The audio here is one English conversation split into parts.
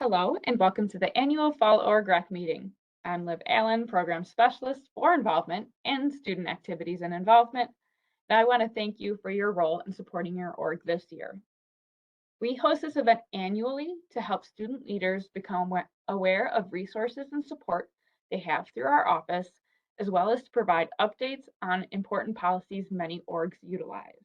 Hello, and welcome to the annual Fall Org Rec meeting. I'm Liv Allen, Program Specialist for Involvement and Student Activities and Involvement, and I want to thank you for your role in supporting your org this year. We host this event annually to help student leaders become aware of resources and support they have through our office, as well as to provide updates on important policies many orgs utilize.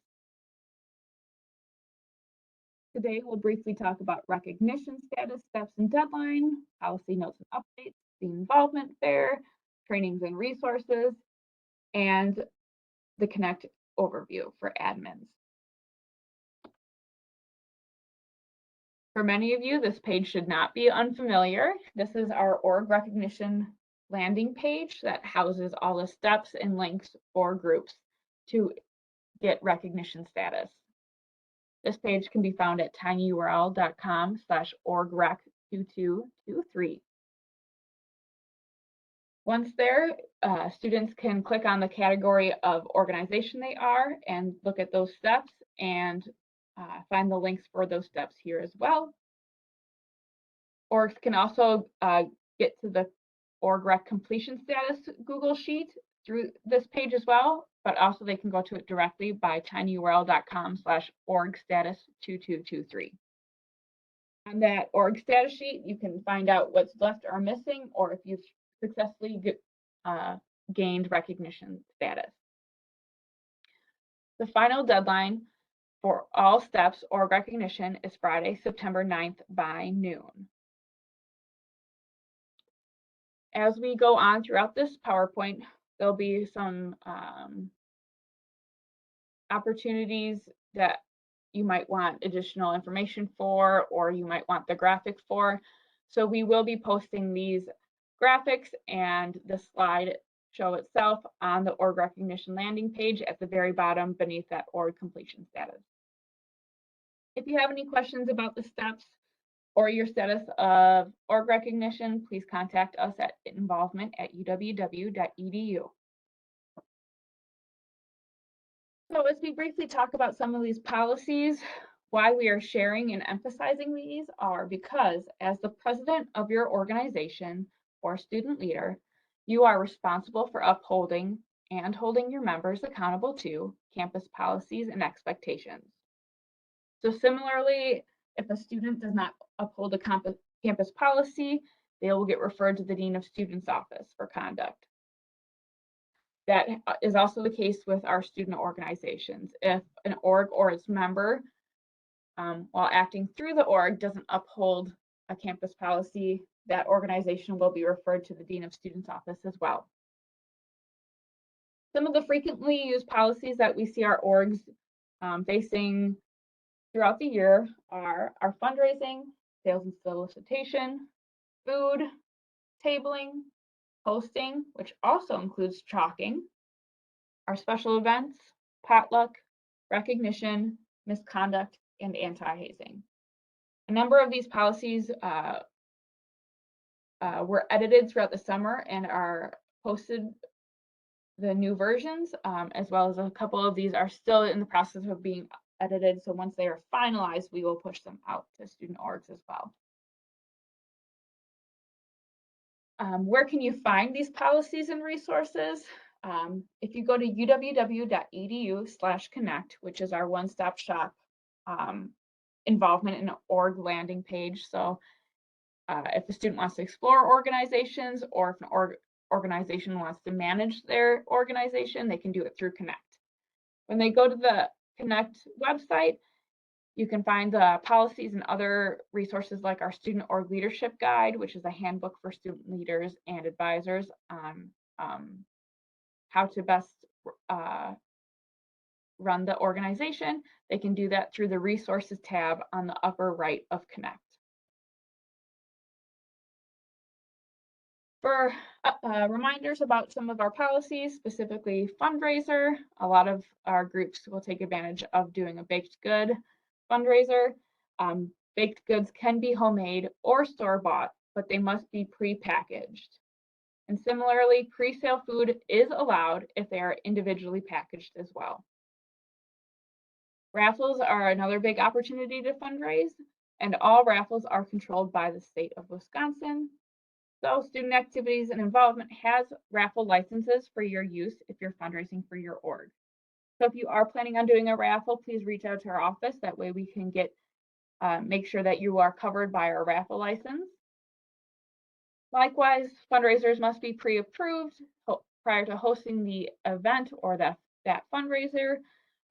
Today, we'll briefly talk about recognition status, steps, and deadline, policy notes and updates, the involvement fair, trainings and resources, and the Connect overview for admins. For many of you, this page should not be unfamiliar. This is our org recognition landing page that houses all the steps and links for groups to get recognition status. This page can be found at tinyurl.com/orgrec2223. Once there, students can click on the category of organization they are and look at those steps and find the links for those steps here as well. Orgs can also get to the org rec completion status Google Sheet through this page as well, but also they can go to it directly by tinyurl.com/orgstatus2223. On that org status sheet, you can find out what's left or missing, or if you've successfully gained recognition status. The final deadline for all steps or recognition is Friday, September 9th by noon. As we go on throughout this PowerPoint, there'll be some opportunities that you might want additional information for, or you might want the graphics for. So we will be posting these graphics and the slide show itself on the org recognition landing page at the very bottom beneath that org completion status. If you have any questions about the steps or your status of org recognition, please contact us at involvement@uww.edu. So as we briefly talk about some of these policies, why we are sharing and emphasizing these are because as the president of your organization or student leader, you are responsible for upholding and holding your members accountable to campus policies and expectations. So similarly, if a student does not uphold a campus policy, they will get referred to the Dean of Students office for conduct. That is also the case with our student organizations. If an org or its member, while acting through the org, doesn't uphold a campus policy, that organization will be referred to the Dean of Students office as well. Some of the frequently used policies that we see our orgs facing throughout the year are our fundraising, sales and solicitation, food, tabling, hosting, which also includes chalking, our special events, potluck, recognition, misconduct, and anti-hazing. A number of these policies were edited throughout the summer and are posted, the new versions, as well as a couple of these are still in the process of being edited. So once they are finalized, we will push them out to student orgs as well. Where can you find these policies and resources? If you go to uww.edu/connect, which is our one-stop shop involvement in org landing page. So if a student wants to explore organizations, or if an organization wants to manage their organization, they can do it through Connect. When they go to the Connect website, you can find the policies and other resources like our Student Org Leadership Guide, which is a handbook for student leaders and advisors on how to best run the organization. They can do that through the Resources tab on the upper right of Connect. For reminders about some of our policies, specifically fundraiser, a lot of our groups will take advantage of doing a baked good fundraiser. Baked goods can be homemade or store-bought, but they must be pre-packaged. And similarly, pre-sale food is allowed if they are individually packaged as well. Raffles are another big opportunity to fundraise. and all raffles are controlled by the state of Wisconsin. So student activities and involvement has raffle licenses for your use if you're fundraising for your org. So if you are planning on doing a raffle, please reach out to our office. That way we can make sure that you are covered by our raffle license. Likewise, fundraisers must be pre-approved prior to hosting the event or that fundraiser.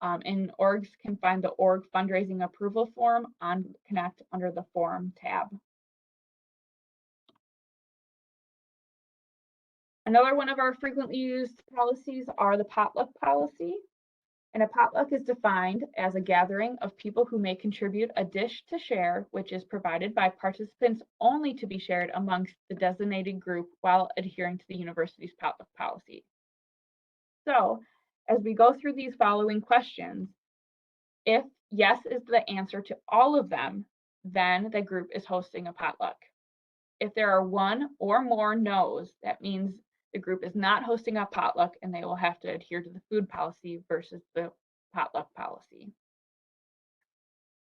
And orgs can find the org fundraising approval form on Connect under the Form tab. Another one of our frequently used policies are the potluck policy. And a potluck is defined as a gathering of people who may contribute a dish to share, which is provided by participants only to be shared amongst the designated group while adhering to the university's potluck policy. So, as we go through these following questions, if yes is the answer to all of them, then the group is hosting a potluck. If there are one or more no's, that means the group is not hosting a potluck and they will have to adhere to the food policy versus the potluck policy.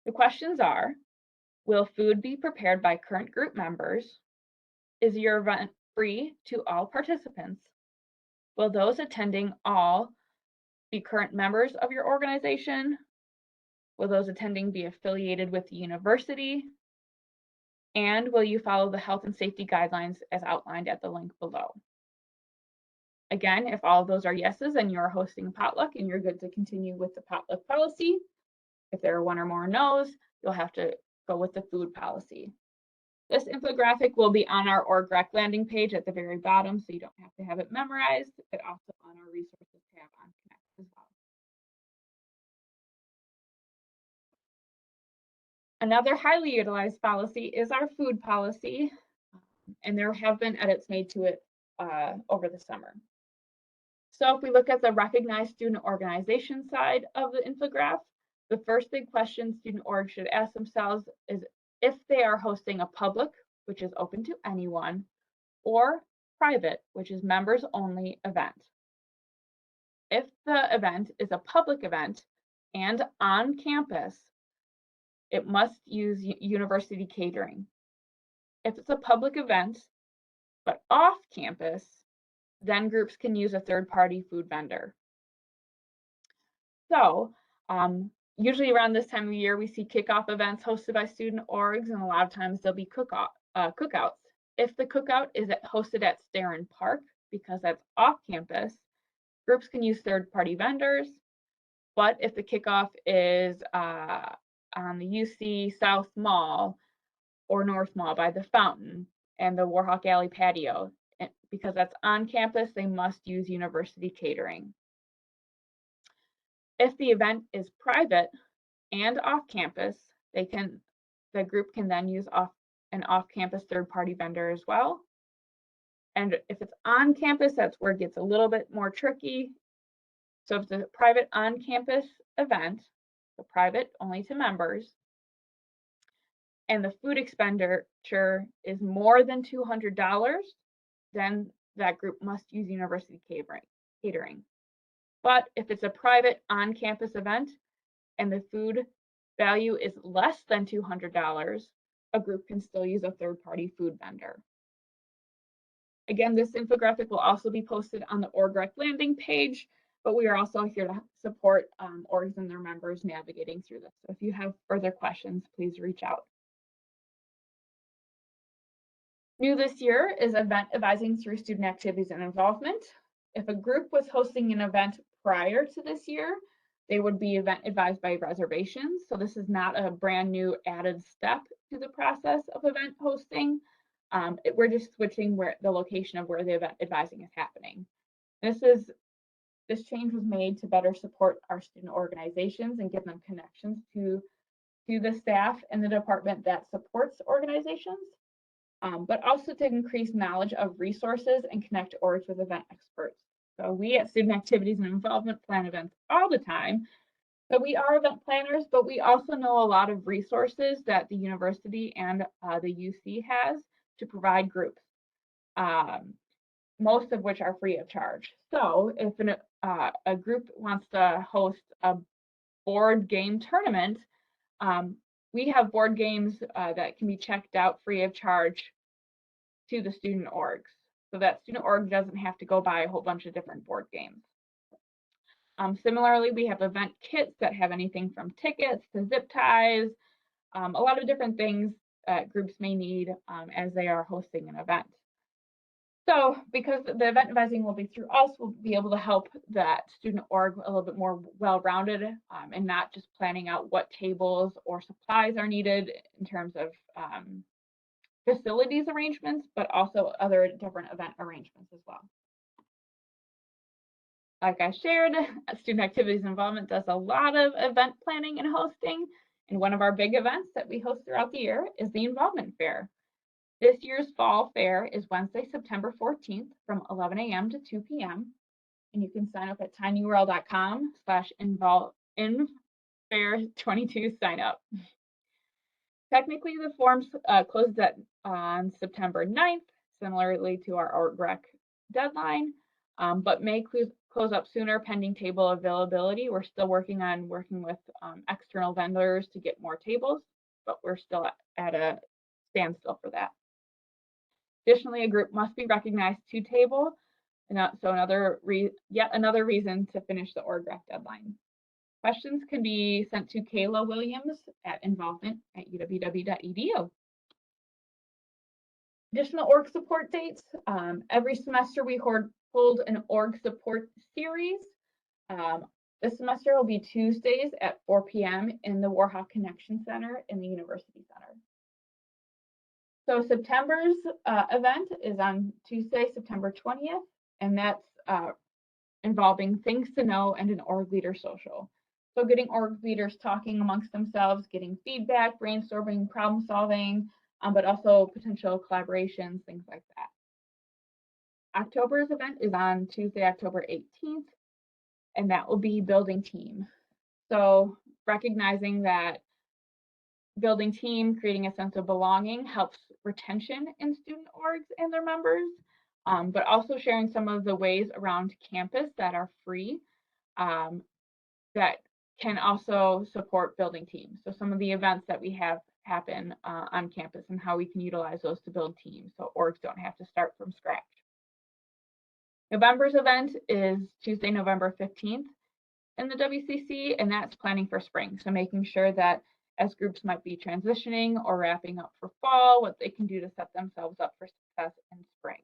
The questions are, will food be prepared by current group members? Is your event free to all participants? Will those attending all be current members of your organization? Will those attending be affiliated with the university? And will you follow the health and safety guidelines as outlined at the link below? Again, if all of those are yeses, then you're hosting a potluck and you're good to continue with the potluck policy. If there are one or more no's, you'll have to go with the food policy. This infographic will be on our org rec landing page at the very bottom, so you don't have to have it memorized, but also on our resources tab on Connect as well. Another highly utilized policy is our food policy, and there have been edits made to it over the summer. So if we look at the recognized student organization side of the infographic, the first big question student orgs should ask themselves is if they are hosting a public, which is open to anyone, or private, which is members only event. If the event is a public event and on campus, it must use university catering. If it's a public event, but off campus, then groups can use a third-party food vendor. So usually around this time of year, we see kickoff events hosted by student orgs, and a lot of times there'll be cookouts. If the cookout is hosted at Starren Park, because that's off campus, groups can use third-party vendors. But if the kickoff is on the UC South Mall or North Mall by the fountain and the Warhawk Alley patio, because that's on campus, they must use university catering. If the event is private and off campus, the group can then use an off-campus third-party vendor as well. And if it's on campus, that's where it gets a little bit more tricky. So if it's a private on-campus event, so private only to members, and the food expenditure is more than $200, then that group must use university catering. But if it's a private on-campus event and the food value is less than $200, a group can still use a third-party food vendor. Again, this infographic will also be posted on the org rec landing page, but we are also here to support orgs and their members navigating through this. So if you have further questions, please reach out. New this year is event advising through student activities and involvement. If a group was hosting an event prior to this year, they would be event advised by reservations. So this is not a brand new added step to the process of event hosting. We're just switching the location of where the event advising is happening. This change was made to better support our student organizations and give them connections to the staff and the department that supports organizations, but also to increase knowledge of resources and connect orgs with event experts. So we at Student Activities and Involvement plan events all the time. So we are event planners, but we also know a lot of resources that the university and the UC has to provide groups, most of which are free of charge. So if a group wants to host a board game tournament, we have board games that can be checked out free of charge to the student orgs. So that student org doesn't have to go buy a whole bunch of different board games. Similarly, we have event kits that have anything from tickets to zip ties, a lot of different things groups may need as they are hosting an event. So because the event advising will be through us, we'll be able to help that student org a little bit more well-rounded and not just planning out what tables or supplies are needed in terms of facilities arrangements, but also other different event arrangements as well. Like I shared, student activities involvement does a lot of event planning and hosting. And one of our big events that we host throughout the year is the Involvement Fair. This year's fall fair is Wednesday, September 14th from 11 a.m. to 2 p.m. And you can sign up at tinyurl.com/infair22 sign up. Technically, the forms closed on September 9th, similarly to our org rec deadline, but may close up sooner pending table availability. We're still working with external vendors to get more tables, but we're still at a standstill for that. Additionally, a group must be recognized to table, and so yet another reason to finish the org rec deadline. Questions can be sent to Kayla Williams at involvement@uww.edu. Additional org support dates. Every semester we hold an org support series. This semester will be Tuesdays at 4 p.m. in the Warhawk Connection Center in the University Center. So September's event is on Tuesday, September 20th, and that's involving things to know and an org leader social. So getting org leaders talking amongst themselves, getting feedback, brainstorming, problem solving, but also potential collaborations, things like that. October's event is on Tuesday, October 18th, and that will be building team. So recognizing that building team, creating a sense of belonging helps retention in student orgs and their members, but also sharing some of the ways around campus that are free that can also support building teams. So some of the events that we have happen on campus and how we can utilize those to build teams so orgs don't have to start from scratch. November's event is Tuesday, November 15th in the WCC, and that's planning for spring. So making sure that as groups might be transitioning or wrapping up for fall, what they can do to set themselves up for success in spring.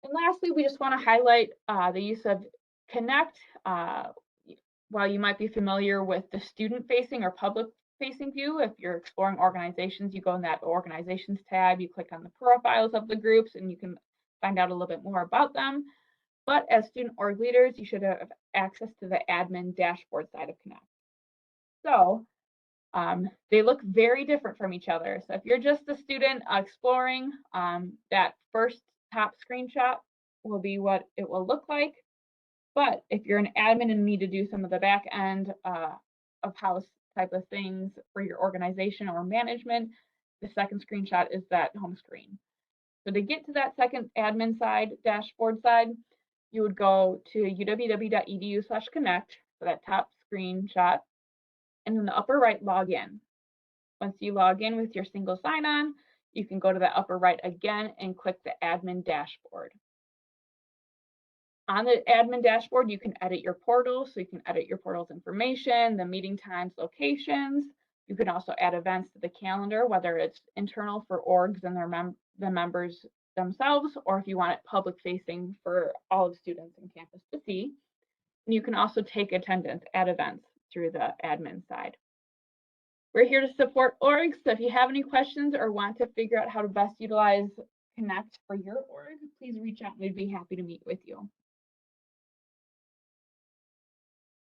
And lastly, we just want to highlight the use of Connect. While you might be familiar with the student-facing or public-facing view, if you're exploring organizations, you go in that Organizations tab, you click on the profiles of the groups, and you can find out a little bit more about them. But as student org leaders, you should have access to the admin dashboard side of Connect. So they look very different from each other. So if you're just a student exploring, that first top screenshot will be what it will look like. But if you're an admin and need to do some of the back end of house type of things for your organization or management, the second screenshot is that home screen. So to get to that second admin side, dashboard side, you would go to uww.edu/connect for that top screenshot, and in the upper right, log in. Once you log in with your single sign-on, you can go to the upper right again and click the admin dashboard. On the admin dashboard, you can edit your portal, so you can edit your portal's information, the meeting times, locations. You can also add events to the calendar, whether it's internal for orgs and the members themselves, or if you want it public facing for all of students in campus to see. And you can also take attendance at events through the admin side. We're here to support orgs, so if you have any questions or want to figure out how to best utilize Connect for your org, please reach out and we'd be happy to meet with you.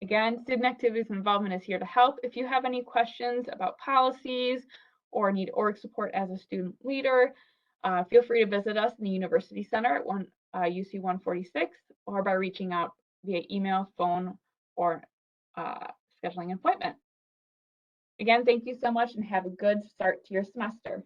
Again, student activities involvement is here to help. If you have any questions about policies or need org support as a student leader, feel free to visit us in the University Center at UC 146 or by reaching out via email, phone, or scheduling an appointment. Again, thank you so much and have a good start to your semester.